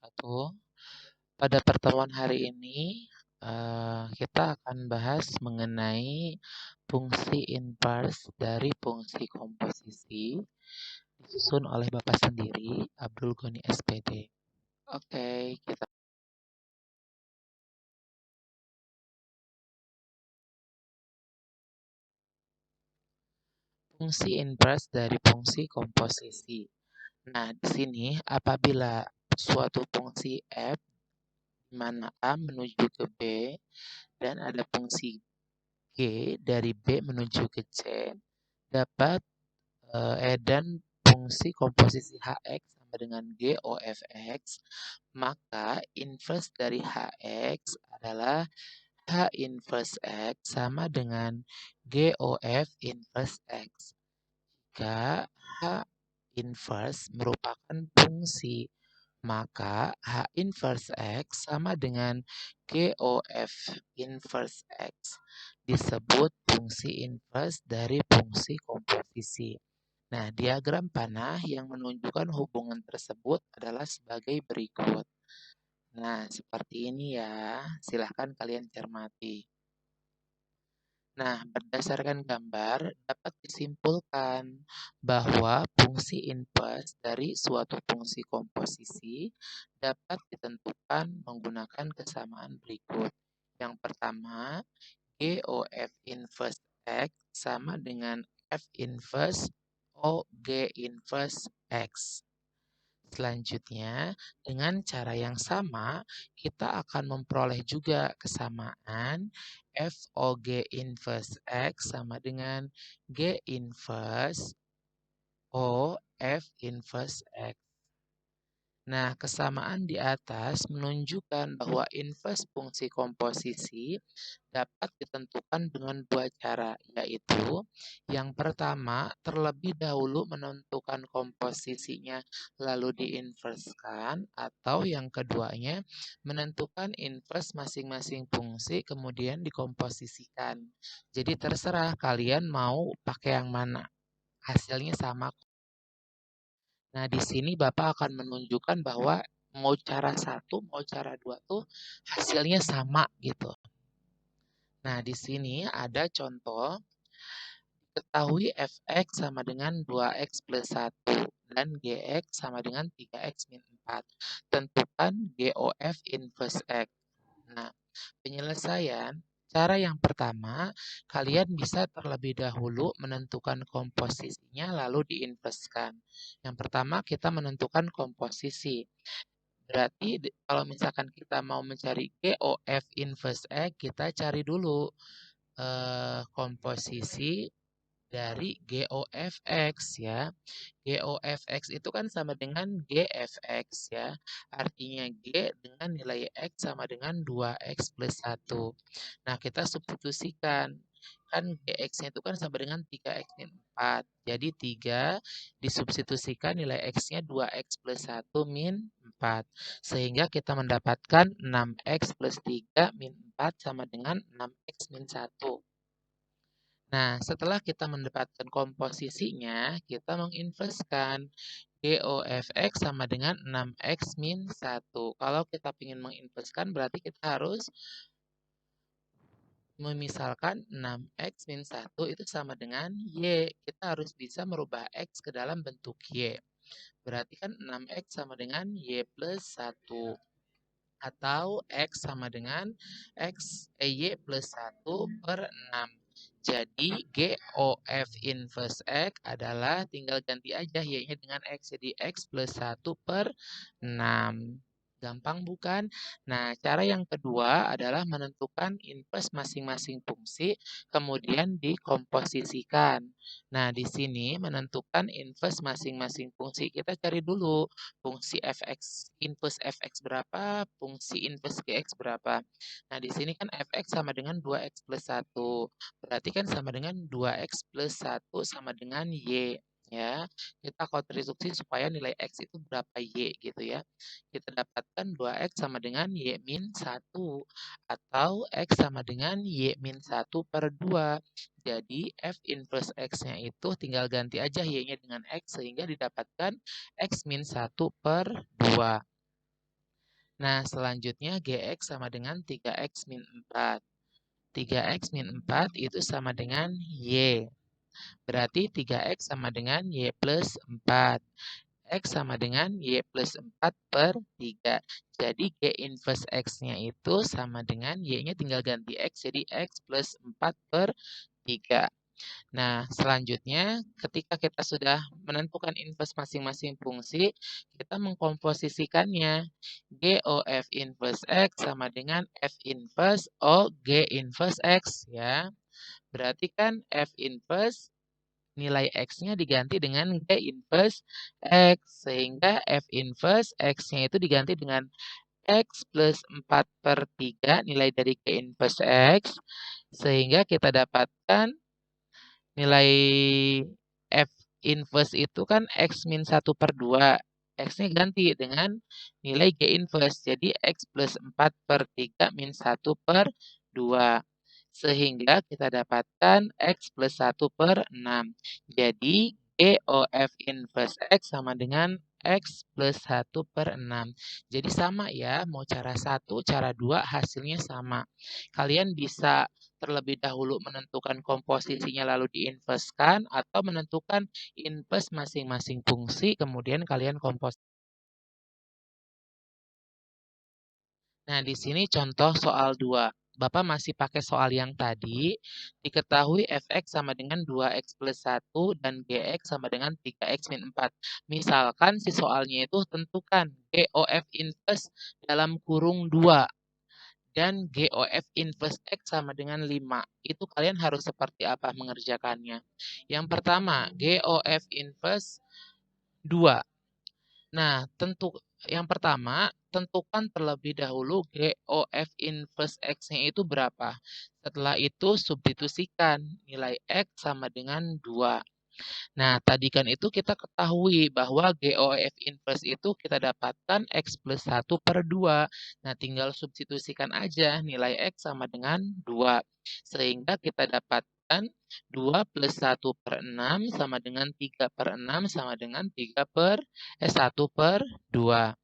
wabarakatuh. Pada pertemuan hari ini, kita akan bahas mengenai fungsi inverse dari fungsi komposisi disusun oleh Bapak sendiri, Abdul Ghani SPD. Oke, kita fungsi inverse dari fungsi komposisi. Nah, di sini apabila suatu fungsi f di mana A menuju ke B dan ada fungsi G dari B menuju ke C, dapat dan fungsi komposisi Hx sama dengan GOFX, maka inverse dari Hx adalah H inverse X sama dengan GOF inverse X. Jika H inverse merupakan fungsi, maka H inverse X sama dengan GOF inverse X. Disebut fungsi inverse dari fungsi komposisi. Nah, diagram panah yang menunjukkan hubungan tersebut adalah sebagai berikut. Nah, seperti ini ya. Silahkan kalian cermati. Nah, berdasarkan gambar dapat disimpulkan bahwa fungsi inverse dari suatu fungsi komposisi dapat ditentukan menggunakan kesamaan berikut. Yang pertama, GOF inverse X sama dengan F inverse OG inverse X. Selanjutnya, dengan cara yang sama, kita akan memperoleh juga kesamaan FOG inverse X sama dengan G inverse OF inverse X. Nah, kesamaan di atas menunjukkan bahwa inverse fungsi komposisi dapat ditentukan dengan dua cara, yaitu yang pertama, terlebih dahulu menentukan komposisinya lalu diinverskan, atau yang keduanya, menentukan inverse masing-masing fungsi kemudian dikomposisikan. Jadi terserah kalian mau pakai yang mana, hasilnya sama. Nah, di sini Bapak akan menunjukkan bahwa mau cara satu, mau cara dua tuh hasilnya sama gitu. Nah, di sini ada contoh, ketahui fx sama dengan 2x plus 1 dan gx sama dengan 3x min 4. Tentukan GOF inverse x. Nah, penyelesaian cara yang pertama, kalian bisa terlebih dahulu menentukan komposisinya lalu diinverskan. Yang pertama kita menentukan komposisi. Berarti kalau misalkan kita mau mencari GOF inverse X, kita cari dulu komposisi dari GOFX ya. GOFX itu kan sama dengan GFX ya. Artinya G dengan nilai X sama dengan 2X plus 1. Nah, kita substitusikan. Kan GX-nya itu kan sama dengan 3X min 4. Jadi 3 disubstitusikan nilai X-nya 2X plus 1 min 4. Sehingga kita mendapatkan 6X plus 3 min 4 sama dengan 6X min 1. Nah, setelah kita mendapatkan komposisinya, kita menginverskan GOFX sama dengan 6X min 1. Kalau kita ingin menginverskan, berarti kita harus memisalkan 6X min 1 itu sama dengan Y. Kita harus bisa merubah X ke dalam bentuk Y. Berarti kan 6X sama dengan Y plus 1. Atau X sama dengan Y plus 1 per 6. Jadi GOF inverse X adalah tinggal ganti aja Y-nya dengan X. Jadi X plus 1 per 6. Gampang bukan? Nah, cara yang kedua adalah menentukan inverse masing-masing fungsi, kemudian dikomposisikan. Nah, di sini menentukan inverse masing-masing fungsi. Kita cari dulu fungsi fx, inverse fx berapa, fungsi inverse gx berapa. Nah, di sini kan fx sama dengan 2x plus 1. Berarti kan sama dengan 2x plus 1 sama dengan y. Ya, kita konstruksi supaya nilai x itu berapa y gitu ya. Kita dapatkan 2x sama dengan y min 1 atau x sama dengan y min 1 per 2. Jadi f inverse x-nya itu tinggal ganti aja y-nya dengan x sehingga didapatkan x min 1 per 2. Nah, selanjutnya Gx sama dengan 3x min 4. 3x min 4 itu sama dengan Y. Berarti 3x sama dengan Y plus 4. X sama dengan Y plus 4 per 3. Jadi G inverse X-nya itu sama dengan Y-nya tinggal ganti X, jadi X plus 4 per 3. Nah, selanjutnya ketika kita sudah menentukan inverse masing-masing fungsi, kita mengkomposisikannya. G O F inverse X sama dengan F inverse O G inverse X, ya. Berarti kan F inverse nilai X-nya diganti dengan G inverse X. Sehingga F inverse X-nya itu diganti dengan X plus 4 per 3 nilai dari G inverse X. Sehingga kita dapatkan nilai F inverse itu kan X min 1 per 2. X-nya ganti dengan nilai G inverse. Jadi X plus 4 per 3 min 1 per 2. Sehingga kita dapatkan X plus 1 per 6. Jadi GOF inverse X sama dengan X plus 1 per 6. Jadi sama ya, mau cara 1, cara 2 hasilnya sama. Kalian bisa terlebih dahulu menentukan komposisinya lalu diinverskan atau menentukan inverse masing-masing fungsi kemudian kalian kompos. Nah, di sini contoh soal 2. Bapak masih pakai soal yang tadi. Diketahui fx sama dengan 2x plus 1 dan gx sama dengan 3x min 4. Misalkan si soalnya itu tentukan GOF inverse dalam kurung 2. Dan GOF inverse X sama dengan 5. Itu kalian harus seperti apa mengerjakannya? Yang pertama, GOF inverse 2. Nah, yang pertama, tentukan terlebih dahulu GOF inverse X-nya itu berapa. Setelah itu, substitusikan nilai X sama dengan 2. Nah, tadi kan itu kita ketahui bahwa GOF inverse itu kita dapatkan X plus 1 per 2. Nah, tinggal substitusikan aja nilai X sama dengan 2. Sehingga kita dapatkan 2 plus 1 per 6 sama dengan 3 per 6 sama dengan 1 per 2.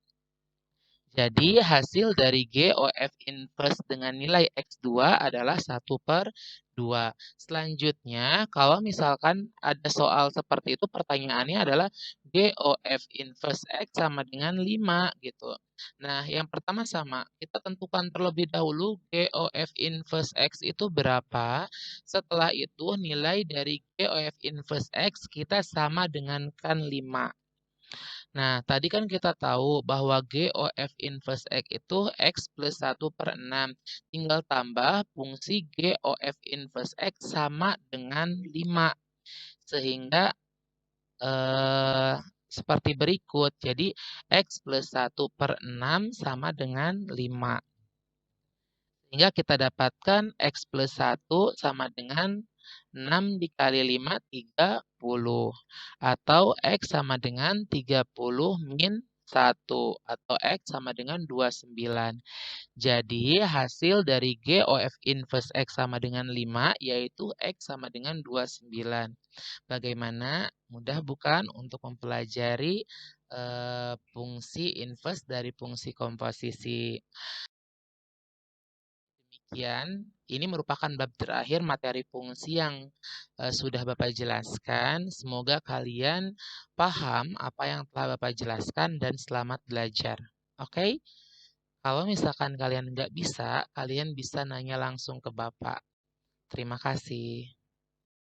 Jadi hasil dari GOF inverse dengan nilai X2 adalah 1 per 2. Selanjutnya, kalau misalkan ada soal seperti itu, pertanyaannya adalah GOF inverse X sama dengan 5 gitu. Nah, yang pertama sama, kita tentukan terlebih dahulu GOF inverse X itu berapa. Setelah itu nilai dari GOF inverse X kita sama dengan kan 5. Nah, tadi kan kita tahu bahwa GOF inverse X itu X plus 1 per 6. Tinggal tambah fungsi GOF inverse X sama dengan 5. Sehingga seperti berikut. Jadi, X plus 1 per 6 sama dengan 5. Sehingga kita dapatkan X plus 1 sama dengan 6 dikali 5, 30. Atau X sama dengan 30 min 1. Atau X sama dengan 29. Jadi hasil dari GOF inverse X sama dengan 5, yaitu X sama dengan 29. Bagaimana? Mudah bukan untuk mempelajari fungsi inverse dari fungsi komposisi? Demikian, ini merupakan bab terakhir materi fungsi yang sudah Bapak jelaskan. Semoga kalian paham apa yang telah Bapak jelaskan dan selamat belajar. Oke? Kalau misalkan kalian nggak bisa, kalian bisa nanya langsung ke Bapak. Terima kasih.